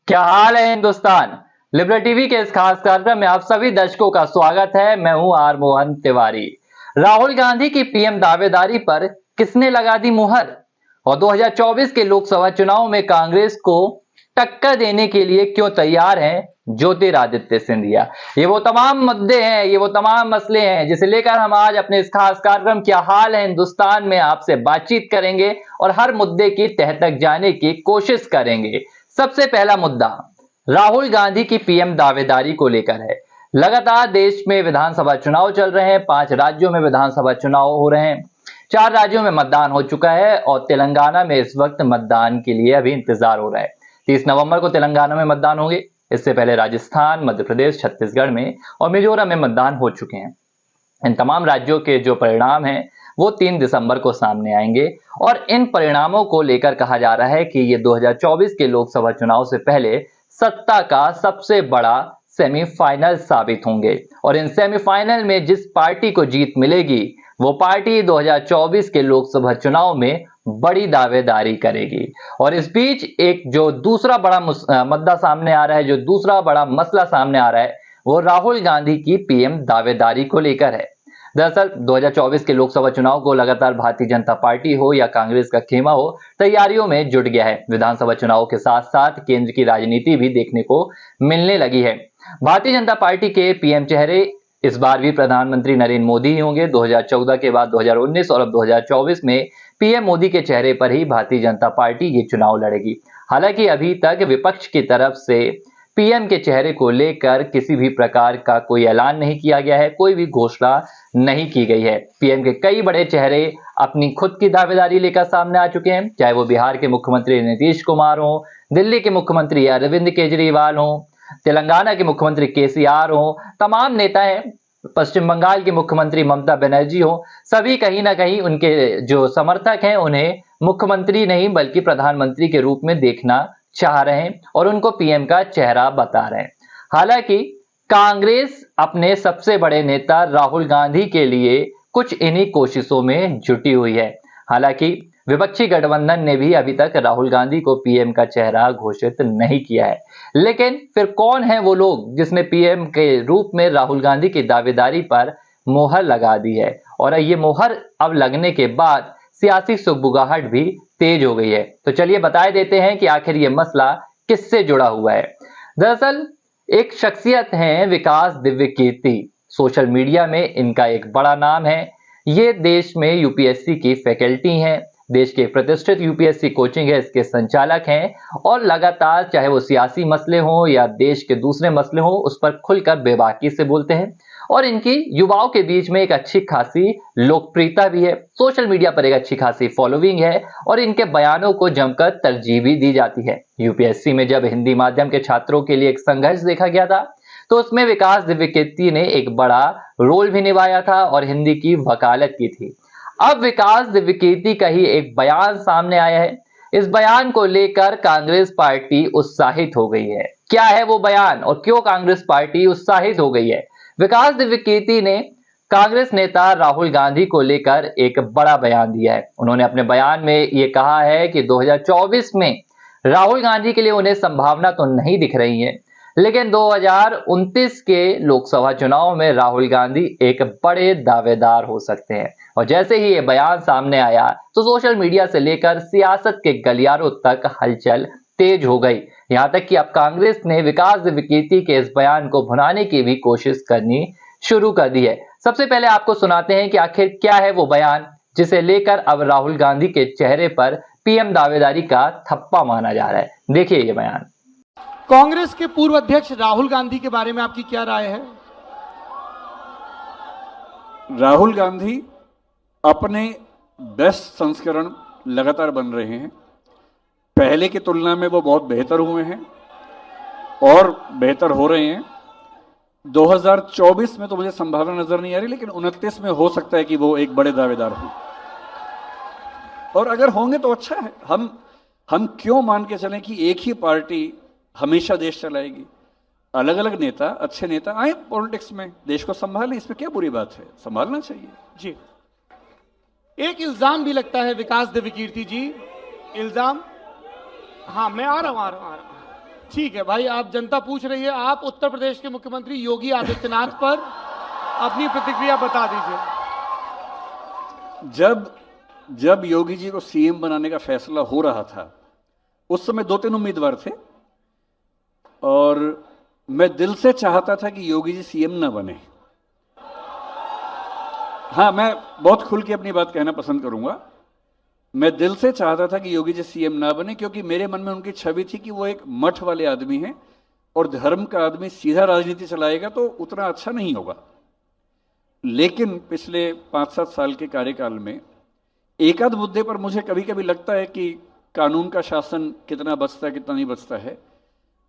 क्या हाल है Hindustan. Liberal TV के इस खास कार्यक्रम में आप सभी दर्शकों का स्वागत है। मैं हूं आर मोहन तिवारी। राहुल गांधी की पीएम दावेदारी पर किसने लगा दी मुहर और 2024 के लोकसभा चुनाव में कांग्रेस को टक्कर देने के लिए क्यों तैयार हैं ज्योतिरादित्य सिंधिया। ये वो तमाम मुद्दे हैं, ये वो तमाम मसले हैं जिसे लेकर हम आज अपने इस खास कार्यक्रम क्या हाल है हिंदुस्तान में आपसे बातचीत करेंगे और हर मुद्दे की तह तक जाने की कोशिश करेंगे। सबसे पहला मुद्दा राहुल गांधी की पीएम दावेदारी को लेकर है। लगातार देश में विधानसभा चुनाव चल रहे हैं, 5 राज्यों में विधानसभा चुनाव हो रहे हैं, 4 राज्यों में मतदान हो चुका है और तेलंगाना में इस वक्त मतदान के लिए अभी इंतजार हो रहा है। 30 नवंबर को तेलंगाना में मतदान होंगे। इससे पहले राजस्थान, मध्य प्रदेश, छत्तीसगढ़ में और मिजोरम में मतदान हो चुके हैं। इन तमाम राज्यों के जो परिणाम हैं वो 3 दिसंबर को सामने आएंगे और इन परिणामों को लेकर कहा जा रहा है कि ये 2024 के लोकसभा चुनाव से पहले सत्ता का सबसे बड़ा सेमीफाइनल साबित होंगे और इन सेमीफाइनल में जिस पार्टी को जीत मिलेगी वो पार्टी 2024 के लोकसभा चुनाव में बड़ी दावेदारी करेगी। और इस बीच एक जो दूसरा बड़ा मुद्दा सामने आ रहा है, जो दूसरा बड़ा मसला सामने आ रहा है, वो राहुल गांधी की पीएम दावेदारी को लेकर है। दरअसल 2024 के लोकसभा चुनाव को लगातार भारतीय जनता पार्टी हो या कांग्रेस का खेमा हो, तैयारियों में जुट गया है। विधानसभा चुनाव के साथ साथ केंद्र की राजनीति भी देखने को मिलने लगी है। भारतीय जनता पार्टी के पीएम चेहरे इस बार भी प्रधानमंत्री नरेंद्र मोदी ही होंगे। 2014 के बाद 2019 और अब 2024 में पीएम मोदी के चेहरे पर ही भारतीय जनता पार्टी ये चुनाव लड़ेगी। हालांकि अभी तक विपक्ष की तरफ से पीएम के चेहरे को लेकर किसी भी प्रकार का कोई ऐलान नहीं किया गया है, कोई भी घोषणा नहीं की गई है। पीएम के कई बड़े चेहरे अपनी खुद की दावेदारी लेकर सामने आ चुके हैं, चाहे वो बिहार के मुख्यमंत्री नीतीश कुमार हो, दिल्ली के मुख्यमंत्री अरविंद केजरीवाल हो, तेलंगाना के मुख्यमंत्री केसीआर हो, तमाम नेता हैं, पश्चिम बंगाल के मुख्यमंत्री ममता बनर्जी हो, सभी कहीं ना कहीं उनके जो समर्थक हैं उन्हें मुख्यमंत्री नहीं बल्कि प्रधानमंत्री के रूप में देखना चाह रहे हैं और उनको पीएम का चेहरा बता रहे हैं। हालांकि कांग्रेस अपने सबसे बड़े नेता राहुल गांधी के लिए कुछ इन्हीं कोशिशों में जुटी हुई है। हालांकि विपक्षी गठबंधन ने भी अभी तक राहुल गांधी को पीएम का चेहरा घोषित नहीं किया है। लेकिन फिर कौन है वो लोग जिसने पीएम के रूप में राहुल गांधी की दावेदारी पर मोहर लगा दी है और ये मोहर अब लगने के बाद सियासी सुगबुगाहट भी तेज हो गई है। तो चलिए बता देते हैं कि आखिर ये मसला किससे जुड़ा हुआ है। दरअसल एक शख्सियत है विकास दिव्य कीर्ति, सोशल मीडिया में इनका एक बड़ा नाम है। ये देश में यूपीएससी की फैकल्टी हैं, देश के प्रतिष्ठित यूपीएससी कोचिंग है इसके संचालक हैं और लगातार चाहे वो सियासी मसले हों या देश के दूसरे मसले हों उस पर खुलकर बेबाकी से बोलते हैं और इनकी युवाओं के बीच में एक अच्छी खासी लोकप्रियता भी है। सोशल मीडिया पर एक अच्छी खासी फॉलोइंग है और इनके बयानों को जमकर तरजीह भी दी जाती है। यूपीएससी में जब हिंदी माध्यम के छात्रों के लिए एक संघर्ष देखा गया था तो उसमें विकास दिव्य कीर्ति ने एक बड़ा रोल भी निभाया था और हिंदी की वकालत की थी। अब विकास दिव्य कीर्ति का ही एक बयान सामने आया है। इस बयान को लेकर कांग्रेस पार्टी उत्साहित हो गई है। क्या है वो बयान और क्यों कांग्रेस पार्टी उत्साहित हो गई है? विकास दिव्य कीर्ति ने कांग्रेस नेता राहुल गांधी को लेकर एक बड़ा बयान दिया है। उन्होंने अपने बयान में ये कहा है कि 2024 में राहुल गांधी के लिए उन्हें संभावना तो नहीं दिख रही है, लेकिन 2029 के लोकसभा चुनाव में राहुल गांधी एक बड़े दावेदार हो सकते हैं। और जैसे ही ये बयान सामने आया तो सोशल मीडिया से लेकर सियासत के गलियारों तक हलचल तेज हो गई। यहां तक कि अब कांग्रेस ने विकास दिव्य कीर्ति के इस बयान को भुनाने की भी कोशिश करनी शुरू कर दी है। सबसे पहले आपको सुनाते हैं कि आखिर क्या है वो बयान जिसे लेकर अब राहुल गांधी के चेहरे पर पीएम दावेदारी का थप्पा माना जा रहा है। देखिए ये बयान। कांग्रेस के पूर्व अध्यक्ष राहुल गांधी के बारे में आपकी क्या राय है? राहुल गांधी अपने बेस्ट संस्करण लगातार बन रहे हैं। पहले की तुलना में वो बहुत बेहतर हुए हैं और बेहतर हो रहे हैं। 2024 में तो मुझे संभावना नजर नहीं आ रही, लेकिन 29 में हो सकता है कि वो एक बड़े दावेदार हो और अगर होंगे तो अच्छा है। हम क्यों मान के चलें कि एक ही पार्टी हमेशा देश चलाएगी? अलग अलग नेता, अच्छे नेता आए पॉलिटिक्स में, देश को संभालें, इसमें क्या बुरी बात है? संभालना चाहिए जी। एक इल्जाम भी लगता है विकास दिव्य कीर्ति जी, इल्जाम, हाँ मैं आ रहा हूं। ठीक है भाई, आप जनता पूछ रही है, आप उत्तर प्रदेश के मुख्यमंत्री योगी आदित्यनाथ पर अपनी प्रतिक्रिया बता दीजिए। जब योगी जी को सीएम बनाने का फैसला हो रहा था, उस समय 2-3 उम्मीदवार थे और मैं दिल से चाहता था कि योगी जी सीएम ना बने। हाँ, मैं बहुत खुल के अपनी बात कहना पसंद करूंगा। मैं दिल से चाहता था कि योगी जी सीएम ना बने, क्योंकि मेरे मन में उनकी छवि थी कि वो एक मठ वाले आदमी हैं और धर्म का आदमी सीधा राजनीति चलाएगा तो उतना अच्छा नहीं होगा। लेकिन पिछले 5-7 साल के कार्यकाल में एक आध मुद्दे पर मुझे कभी कभी लगता है कि कानून का शासन कितना बचता है, कितना नहीं बचता है।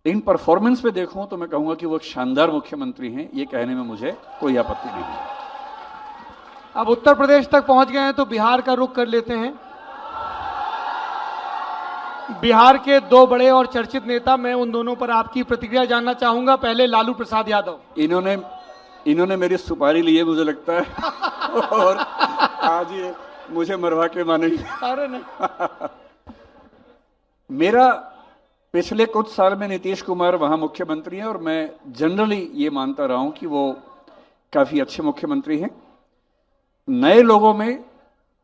इन परफॉर्मेंस पे देखूं तो मैं कहूंगा कि वो एक शानदार मुख्यमंत्री हैं, ये कहने में मुझे कोई आपत्ति नहीं है। अब उत्तर प्रदेश तक पहुंच गए हैं तो बिहार का रुख कर लेते हैं। बिहार के 2 बड़े और चर्चित नेता, मैं उन दोनों पर आपकी प्रतिक्रिया जानना चाहूंगा। पहले लालू प्रसाद यादव। इन्होंने मेरी सुपारी ली है मुझे लगता है और आज ये मुझे मरवा के मानेंगे। अरे नहीं। मेरा पिछले कुछ साल में नीतीश कुमार वहां मुख्यमंत्री हैं और मैं जनरली ये मानता रहा हूं कि वो काफी अच्छे मुख्यमंत्री हैं। नए लोगों में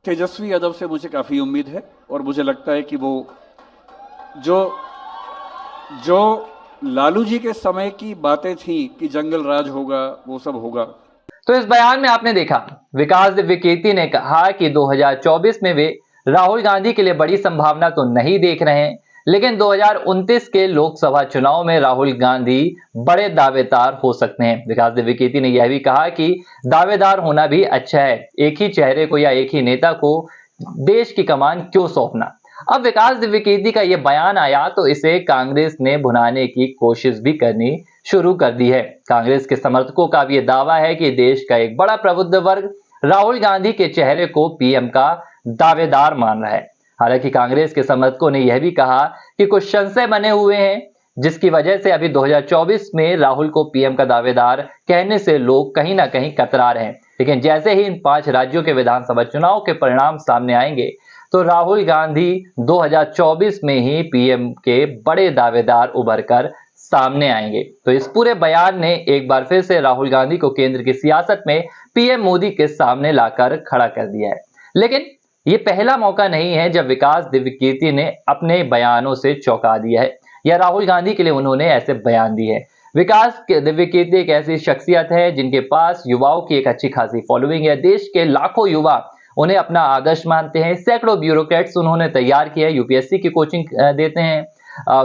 तेजस्वी यादव से मुझे काफी उम्मीद है और मुझे लगता है कि वो जो लालू जी के समय की बातें थी कि जंगल राज होगा, वो सब होगा। तो इस बयान में आपने देखा विकास दिव्य कीर्ति ने कहा कि 2024 में वे राहुल गांधी के लिए बड़ी संभावना तो नहीं देख रहे हैं, लेकिन 2029 के लोकसभा चुनाव में राहुल गांधी बड़े दावेदार हो सकते हैं। विकास दिव्य कीर्ति ने यह भी कहा कि दावेदार होना भी अच्छा है, एक ही चेहरे को या एक ही नेता को देश की कमान क्यों सौंपना। अब विकास दिव्य कीर्ति का यह बयान आया तो इसे कांग्रेस ने भुनाने की कोशिश भी करनी शुरू कर दी है। कांग्रेस के समर्थकों का भी यह दावा है कि देश का एक बड़ा प्रबुद्ध वर्ग राहुल गांधी के चेहरे को पीएम का दावेदार मान रहा है। हालांकि कांग्रेस के समर्थकों ने यह भी कहा कि कुछ संशय बने हुए हैं, जिसकी वजह से अभी 2024 में राहुल को पीएम का दावेदार कहने से लोग कहीं ना कहीं कतरा रहे हैं। लेकिन जैसे ही इन 5 राज्यों के विधानसभा चुनाव के परिणाम सामने आएंगे तो राहुल गांधी 2024 में ही पीएम के बड़े दावेदार उभर कर सामने आएंगे। तो इस पूरे बयान ने एक बार फिर से राहुल गांधी को केंद्र की सियासत में पीएम मोदी के सामने लाकर खड़ा कर दिया है। लेकिन ये पहला मौका नहीं है जब विकास दिव्य कीर्ति ने अपने बयानों से चौंका दिया है या राहुल गांधी के लिए उन्होंने ऐसे बयान दिए हैं। विकास दिव्य कीर्ति एक ऐसी शख्सियत है जिनके पास युवाओं की एक अच्छी खासी फॉलोइंग है। देश के लाखों युवा उन्हें अपना आदर्श मानते हैं। सैकड़ों ब्यूरोक्रेट्स उन्होंने तैयार किया है, यूपीएससी की कोचिंग देते हैं,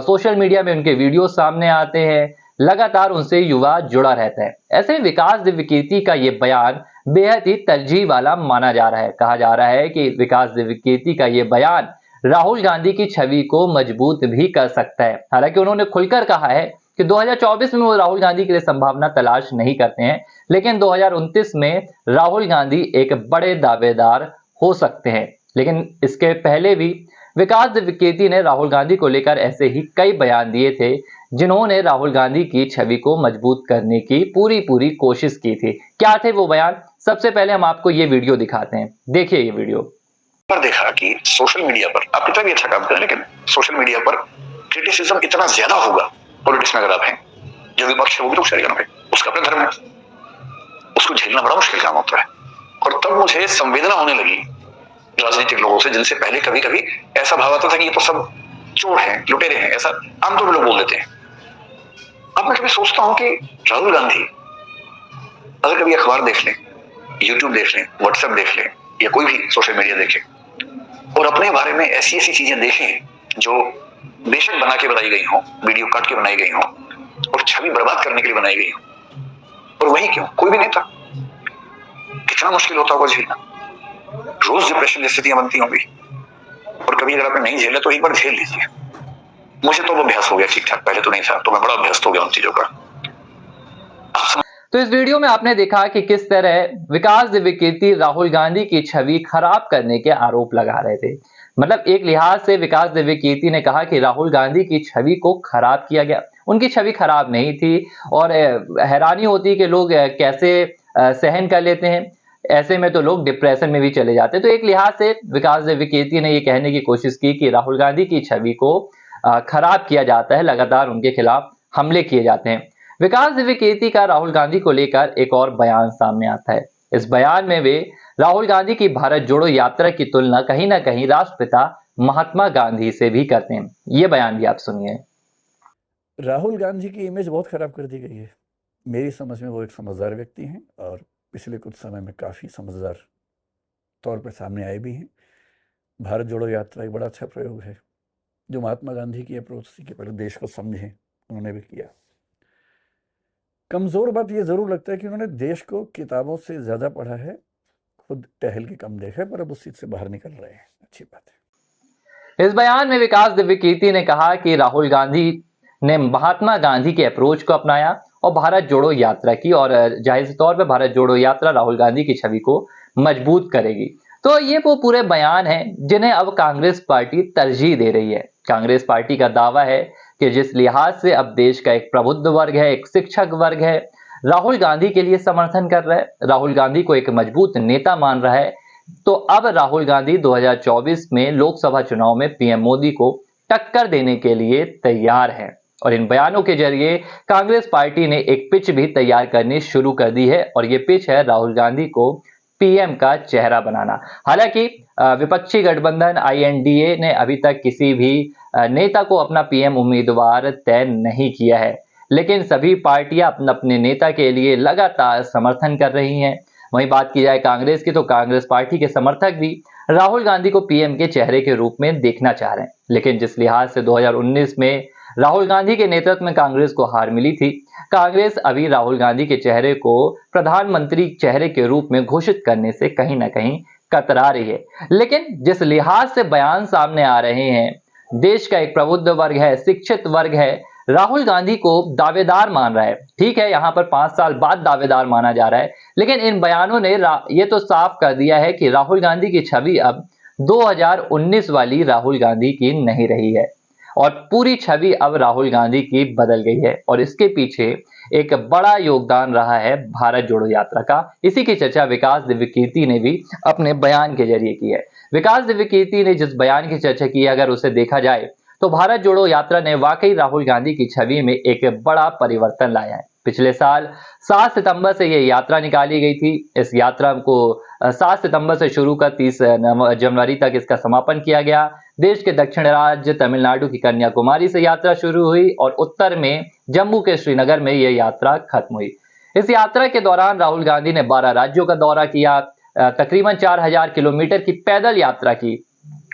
सोशल मीडिया में उनके वीडियो सामने आते हैं, लगातार उनसे युवा जुड़ा रहता है। ऐसे में विकास दिव्य कीर्ति का ये बयान बेहद ही तरजीह वाला माना जा रहा है। कहा जा रहा है कि विकास दिव्य कीर्ति का ये बयान राहुल गांधी की छवि को मजबूत भी कर सकता है। हालांकि उन्होंने खुलकर कहा है कि 2024 में वो राहुल गांधी के लिए संभावना तलाश नहीं करते हैं, लेकिन 2029 में राहुल गांधी एक बड़े दावेदार हो सकते हैं। लेकिन इसके पहले भी विकास दिव्य कीर्ति ने राहुल गांधी को लेकर ऐसे ही कई बयान दिए थे जिन्होंने राहुल गांधी की छवि को मजबूत करने की पूरी कोशिश की थी। क्या थे वो बयान? सबसे पहले हम आपको ये वीडियो दिखाते हैं, देखिए ये वीडियो। पर देखा कि सोशल मीडिया पर आप कितना भी अच्छा काम करें, लेकिन सोशल मीडिया पर क्रिटिसिज्म इतना ज्यादा होगा। पॉलिटिक्स में अगर आप हैं, जो विपक्ष है वो भी तो शरीर है, उसका अपना धर्म है, उसको झेलना बड़ा मुश्किल काम होता है। और तब मुझे संवेदना होने लगी राजनीतिक लोगों से, जिनसे पहले कभी कभी ऐसा भाव आता था कि ये तो सब चोर हैं, लुटेरे हैं, ऐसा आमतौर पर लोग बोल देते हैं। अब मैं कभी सोचता हूं कि राहुल गांधी अगर कभी अखबार देख लें, यूट्यूब देख लें, व्हाट्सएप देख लें या कोई भी सोशल मीडिया देखें और अपने बारे में ऐसी ऐसी चीजें देखें जो बेशक बना के बनाई गई हो, वीडियो काट के बनाई गई हो और छवि बर्बाद करने के लिए बनाई गई हो, और वही क्यों कोई भी नेता, कितना मुश्किल होता होगा झेलना। रोज डिप्रेशन की स्थितियां बनती होंगी और कभी अगर आपने नहीं झेला तो एक बार झेल लीजिए। मुझे तो वो अभ्यास हो गया ठीक ठाक, पहले तो नहीं था, तो मैं बड़ा अभ्यस्त हो गया उन चीजों का। तो इस वीडियो में आपने देखा कि किस तरह विकास दिव्य कीर्ति राहुल गांधी की छवि खराब करने के आरोप लगा रहे थे। मतलब एक लिहाज से विकास दिव्य कीर्ति ने कहा कि राहुल गांधी की छवि को खराब किया गया। उनकी छवि खराब नहीं थी और हैरानी होती है कि लोग कैसे सहन कर लेते हैं, ऐसे में तो लोग डिप्रेशन में भी चले जाते हैं। तो एक लिहाज से विकास दिव्य कीर्ति ने ये कहने की कोशिश की कि राहुल गांधी की छवि को खराब किया जाता है, लगातार उनके खिलाफ हमले किए जाते हैं। विकास दिव्य कीर्ति का राहुल गांधी को लेकर एक और बयान सामने आता है। इस बयान में वे राहुल गांधी की भारत जोड़ो यात्रा की तुलना कहीं ना कहीं राष्ट्रपिता महात्मा गांधी से भी करते हैं। ये बयान भी आप सुनिए। राहुल गांधी की इमेज बहुत खराब कर दी गई है। मेरी समझ में वो एक समझदार व्यक्ति हैं और पिछले कुछ समय में काफ़ी समझदार तौर पर सामने आए भी हैं। भारत जोड़ो यात्रा एक बड़ा अच्छा प्रयोग है जो महात्मा गांधी की अप्रोच थी कि पहले देश को समझें, उन्होंने भी किया। कमज़ोर बात ये ज़रूर लगता है कि उन्होंने देश को किताबों से ज़्यादा पढ़ा है, खुद टहल के कम देखा है, पर अब उस चीज़ से बाहर निकल रहे हैं। अच्छी बात है। इस बयान में विकास दिव्य कीर्ति ने कहा कि राहुल गांधी ने महात्मा गांधी के अप्रोच को अपनाया और भारत जोड़ो यात्रा की, और जाहिर तौर पर भारत जोड़ो यात्रा राहुल गांधी की छवि को मजबूत करेगी। तो ये वो पूरे बयान हैं जिन्हें अब कांग्रेस पार्टी तरजीह दे रही है। कांग्रेस पार्टी का दावा है कि जिस लिहाज से अब देश का एक प्रबुद्ध वर्ग है, एक शिक्षक वर्ग है, राहुल गांधी के लिए समर्थन कर रहा है, राहुल गांधी को एक मजबूत नेता मान रहा है, तो अब राहुल गांधी 2024 में लोकसभा चुनाव में पीएम मोदी को टक्कर देने के लिए तैयार हैं। और इन बयानों के जरिए कांग्रेस पार्टी ने एक पिच भी तैयार करनी शुरू कर दी है, और ये पिच है राहुल गांधी को पीएम का चेहरा बनाना। हालांकि विपक्षी गठबंधन आईएनडीए ने अभी तक किसी भी नेता को अपना पीएम उम्मीदवार तय नहीं किया है, लेकिन सभी पार्टियां अपने अपने नेता के लिए लगातार समर्थन कर रही हैं। वहीं बात की जाए कांग्रेस की, तो कांग्रेस पार्टी के समर्थक भी राहुल गांधी को पीएम के चेहरे के रूप में देखना चाह रहे हैं। लेकिन जिस लिहाज से 2019 में राहुल गांधी के नेतृत्व में कांग्रेस को हार मिली थी, कांग्रेस अभी राहुल गांधी के चेहरे को प्रधानमंत्री चेहरे के रूप में घोषित करने से कहीं ना कहीं कतरा रही है। लेकिन जिस लिहाज से बयान सामने आ रहे हैं, देश का एक प्रबुद्ध वर्ग है, शिक्षित वर्ग है, राहुल गांधी को दावेदार मान रहा है। ठीक है, यहाँ पर 5 साल बाद दावेदार माना जा रहा है, लेकिन इन बयानों ने ये तो साफ कर दिया है कि राहुल गांधी की छवि अब 2019 वाली राहुल गांधी की नहीं रही है, और पूरी छवि अब राहुल गांधी की बदल गई है। और इसके पीछे एक बड़ा योगदान रहा है भारत जोड़ो यात्रा का। इसी की चर्चा विकास दिव्य कीर्ति ने भी अपने बयान के जरिए की है। विकास दिव्य कीर्ति ने जिस बयान की चर्चा की है, अगर उसे देखा जाए तो भारत जोड़ो यात्रा ने वाकई राहुल गांधी की छवि में एक बड़ा परिवर्तन लाया है। पिछले साल 7 सितंबर से ये यात्रा निकाली गई थी। इस यात्रा को 7 सितंबर से शुरू कर 30 जनवरी तक इसका समापन किया गया। देश के दक्षिण राज्य तमिलनाडु की कन्याकुमारी से यात्रा शुरू हुई और उत्तर में जम्मू के श्रीनगर में यह यात्रा खत्म हुई। इस यात्रा के दौरान राहुल गांधी ने 12 राज्यों का दौरा किया, तकरीबन 4000 किलोमीटर की पैदल यात्रा की,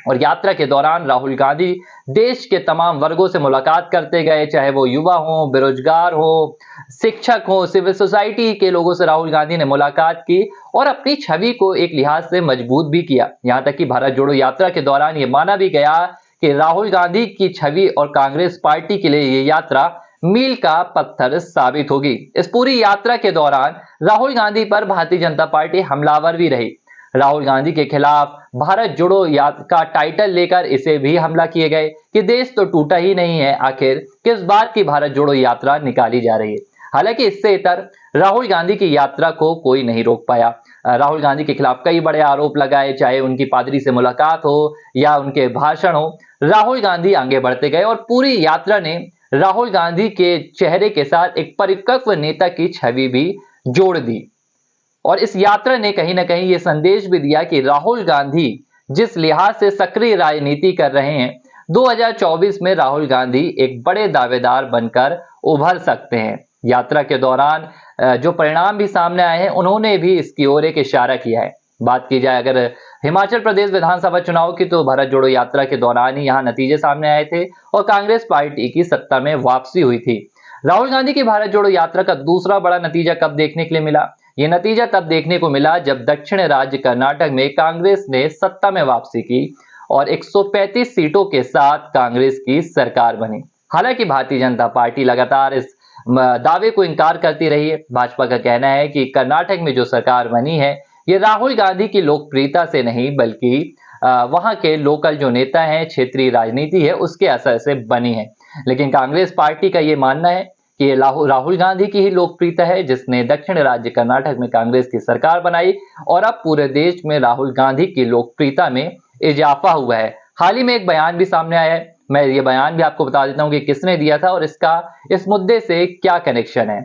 और यात्रा के दौरान राहुल गांधी देश के तमाम वर्गों से मुलाकात करते गए, चाहे वो युवा हो, बेरोजगार हो, शिक्षक हो, सिविल सोसाइटी के लोगों से राहुल गांधी ने मुलाकात की और अपनी छवि को एक लिहाज से मजबूत भी किया। यहां तक कि भारत जोड़ो यात्रा के दौरान ये माना भी गया कि राहुल गांधी की छवि और कांग्रेस पार्टी के लिए ये यात्रा मील का पत्थर साबित होगी। इस पूरी यात्रा के दौरान राहुल गांधी पर भारतीय जनता पार्टी हमलावर भी रही। राहुल गांधी के खिलाफ भारत जोड़ो यात्रा का टाइटल लेकर इसे भी हमला किए गए कि देश तो टूटा ही नहीं है, आखिर किस बात की भारत जोड़ो यात्रा निकाली जा रही है। हालांकि इससे इतर राहुल गांधी की यात्रा को कोई नहीं रोक पाया। राहुल गांधी के खिलाफ कई बड़े आरोप लगाए, चाहे उनकी पादरी से मुलाकात हो या उनके भाषण हो, राहुल गांधी आगे बढ़ते गए और पूरी यात्रा ने राहुल गांधी के चेहरे के साथ एक परिपक्व नेता की छवि भी जोड़ दी। और इस यात्रा ने कहीं ना कहीं ये संदेश भी दिया कि राहुल गांधी जिस लिहाज से सक्रिय राजनीति कर रहे हैं, 2024 में राहुल गांधी एक बड़े दावेदार बनकर उभर सकते हैं। यात्रा के दौरान जो परिणाम भी सामने आए हैं, उन्होंने भी इसकी ओर एक इशारा किया है। बात की जाए अगर हिमाचल प्रदेश विधानसभा चुनाव की, तो भारत जोड़ो यात्रा के दौरान ही यहाँ नतीजे सामने आए थे और कांग्रेस पार्टी की सत्ता में वापसी हुई थी। राहुल गांधी की भारत जोड़ो यात्रा का दूसरा बड़ा नतीजा कब देखने के लिए मिला? ये नतीजा तब देखने को मिला जब दक्षिण राज्य कर्नाटक में कांग्रेस ने सत्ता में वापसी की और 135 सीटों के साथ कांग्रेस की सरकार बनी। हालांकि भारतीय जनता पार्टी लगातार इस दावे को इनकार करती रही है। भाजपा का कहना है कि कर्नाटक में जो सरकार बनी है, ये राहुल गांधी की लोकप्रियता से नहीं, बल्कि वहां के लोकल जो नेता हैं, क्षेत्रीय राजनीति है, उसके असर से बनी है। लेकिन कांग्रेस पार्टी का ये मानना है कि ये राहुल गांधी की ही लोकप्रियता है जिसने दक्षिण राज्य कर्नाटक में कांग्रेस की सरकार बनाई, और अब पूरे देश में राहुल गांधी की लोकप्रियता में इजाफा हुआ है। हाल ही में एक बयान भी सामने आया है। मैं ये बयान भी आपको बता देता हूं कि किसने दिया था और इसका इस मुद्दे से क्या कनेक्शन है।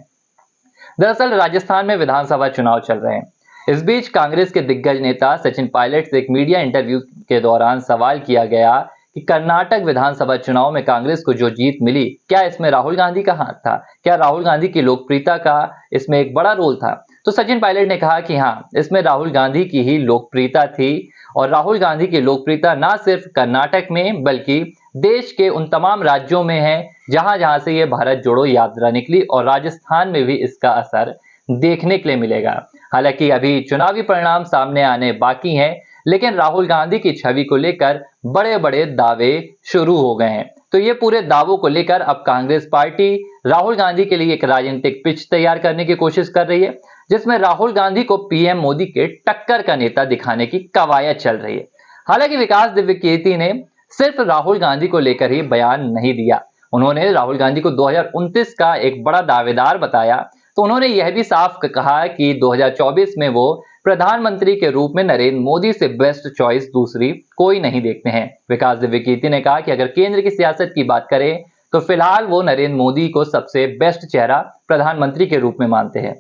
दरअसल राजस्थान में विधानसभा चुनाव चल रहे हैं। इस बीच कांग्रेस के दिग्गज नेता सचिन पायलट से एक मीडिया इंटरव्यू के दौरान सवाल किया गया कि कर्नाटक विधानसभा चुनाव में कांग्रेस को जो जीत मिली, क्या इसमें राहुल गांधी का हाथ था? क्या राहुल गांधी की लोकप्रियता का इसमें एक बड़ा रोल था? तो सचिन पायलट ने कहा कि हाँ, इसमें राहुल गांधी की ही लोकप्रियता थी और राहुल गांधी की लोकप्रियता ना सिर्फ कर्नाटक में बल्कि देश के उन तमाम राज्यों में है जहां जहां से ये भारत जोड़ो यात्रा निकली, और राजस्थान में भी इसका असर देखने के लिए मिलेगा। हालांकि अभी चुनावी परिणाम सामने आने बाकी हैं, लेकिन राहुल गांधी की छवि को लेकर बड़े बड़े दावे शुरू हो गए हैं। तो ये पूरे दावों को लेकर अब कांग्रेस पार्टी राहुल गांधी के लिए एक राजनीतिक पिच तैयार करने की कोशिश कर रही है, जिसमें राहुल गांधी को पीएम मोदी के टक्कर का नेता दिखाने की कवायद चल रही है। हालांकि विकास दिव्यकीर्ति ने सिर्फ राहुल गांधी को लेकर ही बयान नहीं दिया, उन्होंने राहुल गांधी को 2029 का एक बड़ा दावेदार बताया। तो उन्होंने यह भी साफ कहा कि 2024 में वो प्रधानमंत्री के रूप में नरेंद्र मोदी से बेस्ट चॉइस दूसरी कोई नहीं देखते हैं। विकास दिव्यकीर्ति ने कहा कि अगर केंद्र की सियासत की बात करें तो फिलहाल वो नरेंद्र मोदी को सबसे बेस्ट चेहरा प्रधानमंत्री के रूप में मानते हैं।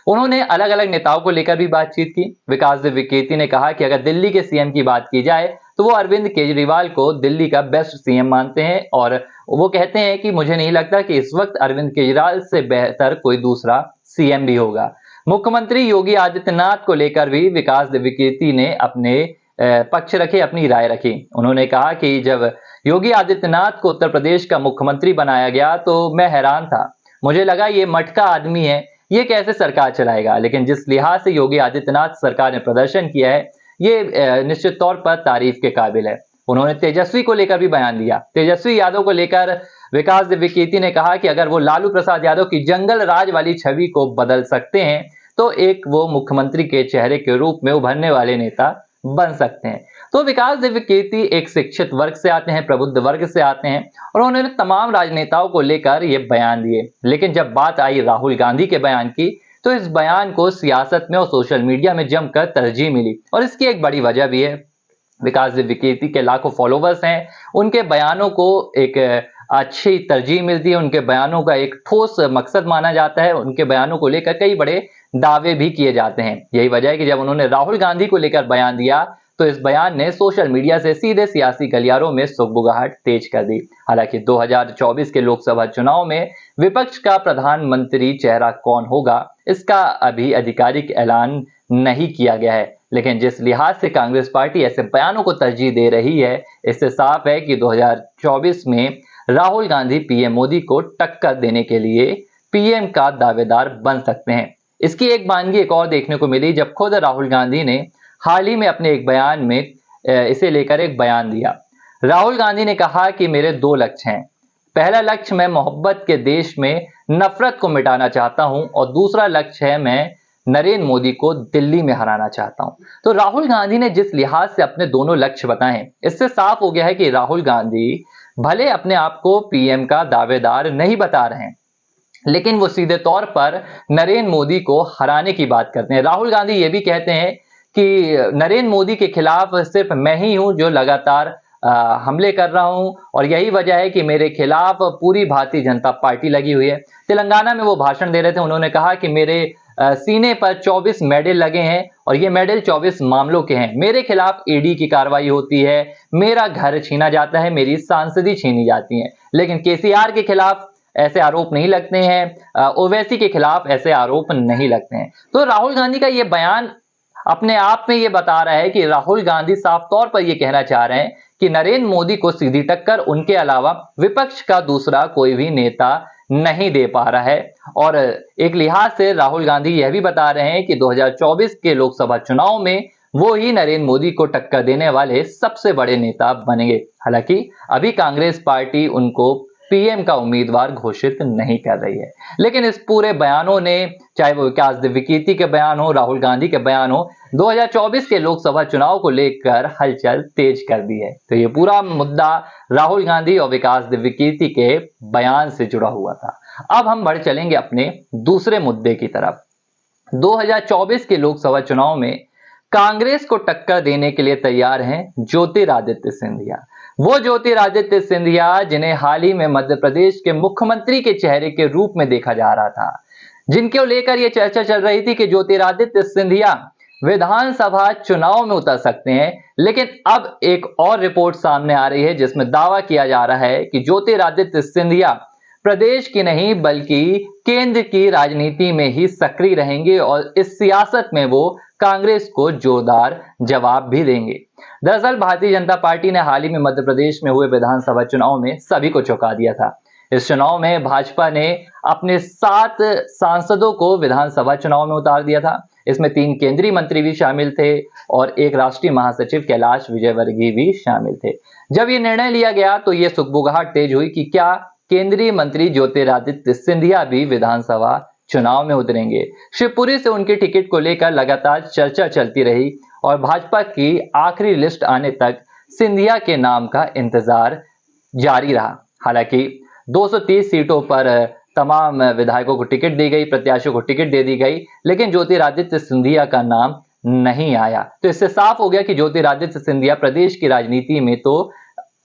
उन्होंने अलग अलग नेताओं को लेकर भी बातचीत की। विकास दिव्यकीर्ति ने कहा कि अगर दिल्ली के सीएम की बात की जाए तो वो अरविंद केजरीवाल को दिल्ली का बेस्ट सीएम मानते हैं और वो कहते हैं कि मुझे नहीं लगता कि इस वक्त अरविंद केजरीवाल से बेहतर कोई दूसरा सीएम भी होगा। मुख्यमंत्री योगी आदित्यनाथ को लेकर भी विकास दिव्यकीर्ति ने अपने पक्ष रखे, अपनी राय रखी। उन्होंने कहा कि जब योगी आदित्यनाथ को उत्तर प्रदेश का मुख्यमंत्री बनाया गया तो मैं हैरान था, मुझे लगा ये मटका आदमी है, ये कैसे सरकार चलाएगा। लेकिन जिस लिहाज से योगी आदित्यनाथ सरकार ने प्रदर्शन किया है ये निश्चित तौर पर तारीफ के काबिल है। उन्होंने तेजस्वी को लेकर भी बयान दिया। तेजस्वी यादव को लेकर विकास दिव्यकीर्ति ने कहा कि अगर वो लालू प्रसाद यादव की जंगल राज वाली छवि को बदल सकते हैं तो एक वो मुख्यमंत्री के चेहरे के रूप में उभरने वाले नेता बन सकते हैं। तो विकास दिव्यकीर्ति एक शिक्षित वर्ग से आते हैं, प्रबुद्ध वर्ग से आते हैं और उन्होंने तमाम राजनेताओं को लेकर ये बयान दिए। लेकिन जब बात आई राहुल गांधी के बयान की तो इस बयान को सियासत में और सोशल मीडिया में जमकर तरजीह मिली और इसकी एक बड़ी वजह भी है। विकास दिव्यकीर्ति के लाखों फॉलोवर्स हैं, उनके बयानों को एक अच्छी तरजीह मिलती है, उनके बयानों का एक ठोस मकसद माना जाता है, उनके बयानों को लेकर कई बड़े दावे भी किए जाते हैं। यही वजह है कि जब उन्होंने राहुल गांधी को लेकर बयान दिया तो इस बयान ने सोशल मीडिया से सीधे सियासी गलियारों में सुगबुगाहट तेज कर दी। हालांकि 2024 के लोकसभा चुनाव में विपक्ष का प्रधानमंत्री चेहरा कौन होगा इसका अभी आधिकारिक ऐलान नहीं किया गया है, लेकिन जिस लिहाज से कांग्रेस पार्टी ऐसे बयानों को तरजीह दे रही है इससे साफ है कि 2024 में राहुल गांधी पीएम मोदी को टक्कर देने के लिए पीएम का दावेदार बन सकते हैं। इसकी एक बानगी एक और देखने को मिली जब खुद राहुल गांधी ने हाल ही में अपने एक बयान में इसे लेकर एक बयान दिया। राहुल गांधी ने कहा कि मेरे दो लक्ष्य हैं, पहला लक्ष्य मैं मोहब्बत के देश में नफरत को मिटाना चाहता हूं और दूसरा लक्ष्य है मैं नरेंद्र मोदी को दिल्ली में हराना चाहता हूं। तो राहुल गांधी ने जिस लिहाज से अपने दोनों लक्ष्य बताए इससे साफ हो गया है कि राहुल गांधी भले अपने आप को पीएम का दावेदार नहीं बता रहे हैं लेकिन वो सीधे तौर पर नरेंद्र मोदी को हराने की बात करते हैं। राहुल गांधी ये भी कहते हैं कि नरेंद्र मोदी के खिलाफ सिर्फ मैं ही हूं जो लगातार हमले कर रहा हूं और यही वजह है कि मेरे खिलाफ पूरी भारतीय जनता पार्टी लगी हुई है। तेलंगाना में वो भाषण दे रहे थे, उन्होंने कहा कि मेरे सीने पर 24 मेडल लगे हैं और ये मेडल 24 मामलों के हैं, मेरे खिलाफ ईडी की कार्रवाई होती है, मेरा घर छीना जाता है, मेरी सांसदी छीनी जाती है, लेकिन केसीआर के खिलाफ ऐसे आरोप नहीं लगते हैं, ओवैसी के खिलाफ ऐसे आरोप नहीं लगते हैं। तो राहुल गांधी का ये बयान अपने आप में ये बता रहा है कि राहुल गांधी साफ तौर पर ये कहना चाह रहे हैं कि नरेंद्र मोदी को सीधी टक्कर उनके अलावा विपक्ष का दूसरा कोई भी नेता नहीं दे पा रहा है। और एक लिहाज से राहुल गांधी यह भी बता रहे हैं कि 2024 के लोकसभा चुनाव में वो ही नरेंद्र मोदी को टक्कर देने वाले सबसे बड़े नेता बनेंगे। हालांकि अभी कांग्रेस पार्टी उनको पीएम का उम्मीदवार घोषित नहीं कर रही है, लेकिन इस पूरे बयानों ने, चाहे वो विकास दिव्यकीर्ति के बयान हो, राहुल गांधी के बयान हो, 2024 के लोकसभा चुनाव को लेकर हलचल तेज कर दी है। तो ये पूरा मुद्दा राहुल गांधी और विकास दिव्यकीर्ति के बयान से जुड़ा हुआ था। अब हम बढ़ चलेंगे अपने दूसरे मुद्दे की तरफ। 2024 के लोकसभा चुनाव में कांग्रेस को टक्कर देने के लिए तैयार हैं ज्योतिरादित्य सिंधिया। वो ज्योतिरादित्य सिंधिया जिन्हें हाल ही में मध्य प्रदेश के मुख्यमंत्री के चेहरे के रूप में देखा जा रहा था, जिनको लेकर यह चर्चा चल रही थी कि ज्योतिरादित्य सिंधिया विधानसभा चुनाव में उतर सकते हैं। लेकिन अब एक और रिपोर्ट सामने आ रही है जिसमें दावा किया जा रहा है कि ज्योतिरादित्य सिंधिया प्रदेश की नहीं बल्कि केंद्र की राजनीति में ही सक्रिय रहेंगे और इस सियासत में वो कांग्रेस को जोरदार जवाब भी देंगे। दरअसल भारतीय जनता पार्टी ने हाल ही में मध्य प्रदेश में हुए विधानसभा चुनाव में सभी को चौंका दिया था। इस चुनाव में भाजपा ने अपने 7 सांसदों को विधानसभा चुनाव में उतार दिया था। इसमें 3 केंद्रीय मंत्री भी शामिल थे और एक राष्ट्रीय महासचिव कैलाश विजयवर्गीय भी शामिल थे। जब ये निर्णय लिया गया तो ये सुगबुगाहट तेज हुई कि क्या केंद्रीय मंत्री ज्योतिरादित्य सिंधिया भी विधानसभा चुनाव में उतरेंगे। शिवपुरी से उनकी टिकट को लेकर लगातार चर्चा चलती रही और भाजपा की आखिरी लिस्ट आने तक सिंधिया के नाम का इंतजार जारी रहा। हालांकि 230 सीटों पर तमाम विधायकों को टिकट दी गई, प्रत्याशियों को टिकट दे दी गई, लेकिन ज्योतिरादित्य सिंधिया का नाम नहीं आया। तो इससे साफ हो गया कि ज्योतिरादित्य सिंधिया प्रदेश की राजनीति में तो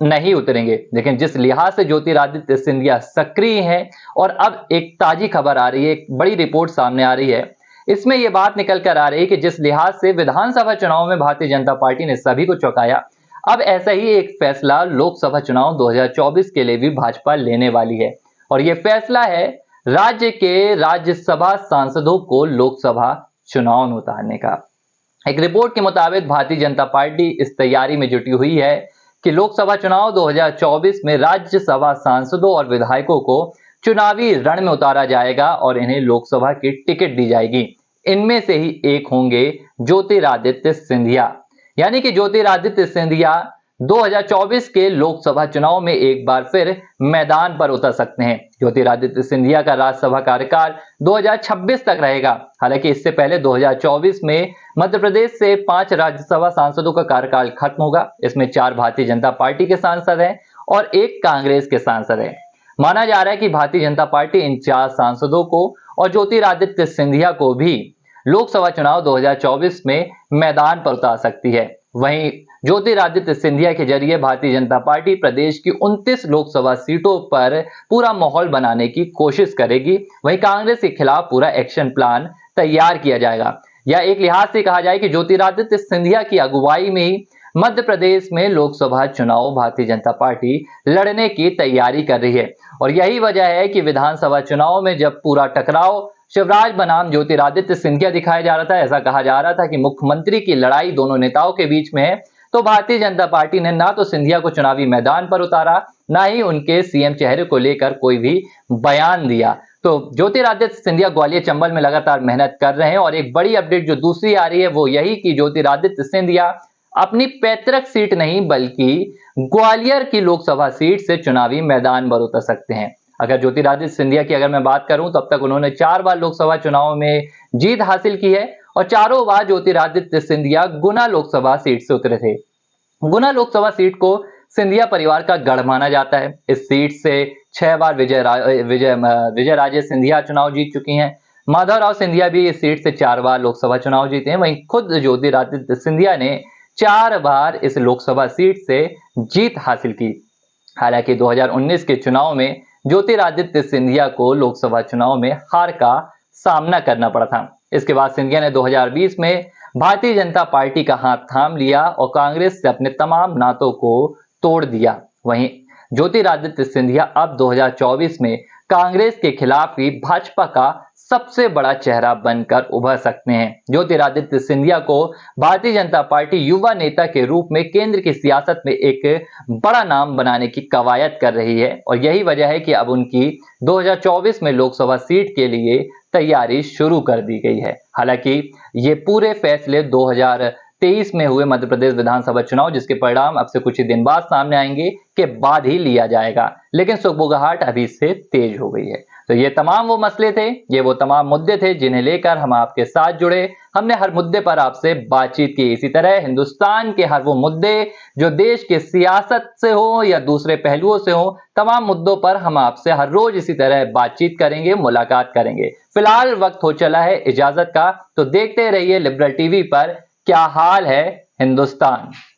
नहीं उतरेंगे। लेकिन जिस लिहाज से ज्योतिरादित्य सिंधिया सक्रिय हैं और अब एक ताजी खबर आ रही है, एक बड़ी रिपोर्ट सामने आ रही है, इसमें यह बात निकल कर आ रही है कि जिस लिहाज से विधानसभा चुनाव में भारतीय जनता पार्टी ने सभी को चौंकाया, अब ऐसा ही एक फैसला लोकसभा चुनाव 2024 के लिए भी भाजपा लेने वाली है। और यह फैसला है राज्य के राज्यसभा सांसदों को लोकसभा चुनाव में उतारने का। एक रिपोर्ट के मुताबिक भारतीय जनता पार्टी इस तैयारी में जुटी हुई है कि लोकसभा चुनाव 2024 में राज्यसभा सांसदों और विधायकों को चुनावी रण में उतारा जाएगा और इन्हें लोकसभा की टिकट दी जाएगी। इनमें से ही एक होंगे ज्योतिरादित्य सिंधिया, यानी कि ज्योतिरादित्य सिंधिया 2024 के लोकसभा चुनाव में एक बार फिर मैदान पर उतर सकते हैं। ज्योतिरादित्य सिंधिया का राज्यसभा कार्यकाल 2026 तक रहेगा। हालांकि इससे पहले 2024 में मध्य प्रदेश से 5 राज्यसभा सांसदों का कार्यकाल खत्म होगा। इसमें 4 भारतीय जनता पार्टी के सांसद हैं और 1 कांग्रेस के सांसद हैं। माना जा रहा है कि भारतीय जनता पार्टी इन 4 सांसदों को और ज्योतिरादित्य सिंधिया को भी लोकसभा चुनाव 2024 में मैदान पर उतार सकती है। वहीं ज्योतिरादित्य सिंधिया के जरिए भारतीय जनता पार्टी प्रदेश की 29 लोकसभा सीटों पर पूरा माहौल बनाने की कोशिश करेगी। वहीं कांग्रेस के खिलाफ पूरा एक्शन प्लान तैयार किया जाएगा। या एक लिहाज से कहा जाए कि ज्योतिरादित्य सिंधिया की अगुवाई में ही मध्य प्रदेश में लोकसभा चुनाव भारतीय जनता पार्टी लड़ने की तैयारी कर रही है। और यही वजह है कि विधानसभा चुनाव में जब पूरा टकराव शिवराज बनाम ज्योतिरादित्य सिंधिया दिखाया जा रहा था, ऐसा कहा जा रहा था कि मुख्यमंत्री की लड़ाई दोनों नेताओं के बीच में है, तो भारतीय जनता पार्टी ने ना तो सिंधिया को चुनावी मैदान पर उतारा, ना ही उनके सीएम चेहरे को लेकर कोई भी बयान दिया। तो ज्योतिरादित्य सिंधिया ग्वालियर चंबल में लगातार मेहनत कर रहे हैं। और एक बड़ी अपडेट जो दूसरी आ रही है वो यही कि ज्योतिरादित्य सिंधिया अपनी पैतृक सीट नहीं बल्कि ग्वालियर की लोकसभा सीट से चुनावी मैदान पर उतर सकते हैं। अगर ज्योतिरादित्य सिंधिया की अगर मैं बात करूं तो अब तक उन्होंने 4 बार लोकसभा चुनाव में जीत हासिल की है और चारों बार ज्योतिरादित्य सिंधिया गुना लोकसभा सीट से उतरे थे। गुना लोकसभा सीट को सिंधिया परिवार का गढ़ माना जाता है। इस सीट से 6 बार विजय राजे सिंधिया चुनाव जीत चुकी हैं। माधवराव सिंधिया भी इस सीट से 4 बार लोकसभा चुनाव जीते हैं। वहीं खुद ज्योतिरादित्य सिंधिया ने 4 बार इस लोकसभा सीट से जीत हासिल की। हालांकि 2019 के चुनाव में ज्योतिरादित्य सिंधिया को लोकसभा चुनाव में हार का सामना करना पड़ा था। इसके बाद सिंधिया ने 2020 में भारतीय जनता पार्टी का हाथ थाम लिया और कांग्रेस से अपने तमाम नातों को तोड़ दिया। वहीं ज्योतिरादित्य सिंधिया अब 2024 में कांग्रेस के खिलाफ ही भाजपा का सबसे बड़ा चेहरा बनकर उभर सकते हैं। ज्योतिरादित्य सिंधिया को भारतीय जनता पार्टी युवा नेता के रूप में केंद्र की सियासत में एक बड़ा नाम बनाने की कवायद कर रही है और यही वजह है कि अब उनकी 2024 में लोकसभा सीट के लिए तैयारी शुरू कर दी गई है। हालांकि ये पूरे फैसले 2023 में हुए मध्य प्रदेश विधानसभा चुनाव, जिसके परिणाम अब से कुछ ही दिन बाद सामने आएंगे, के बाद ही लिया जाएगा। लेकिन सुगबुगाहट अभी से तेज हो गई है। तो ये तमाम वो मसले थे, ये वो तमाम मुद्दे थे जिन्हें लेकर हम आपके साथ जुड़े। हमने हर मुद्दे पर आपसे बातचीत की। इसी तरह हिंदुस्तान के हर वो मुद्दे जो देश के सियासत से हो या दूसरे पहलुओं से हो, तमाम मुद्दों पर हम आपसे हर रोज इसी तरह बातचीत करेंगे, मुलाकात करेंगे। फिलहाल वक्त हो चला है इजाजत का, तो देखते रहिए लिबरल टीवी पर क्या हाल है हिंदुस्तान।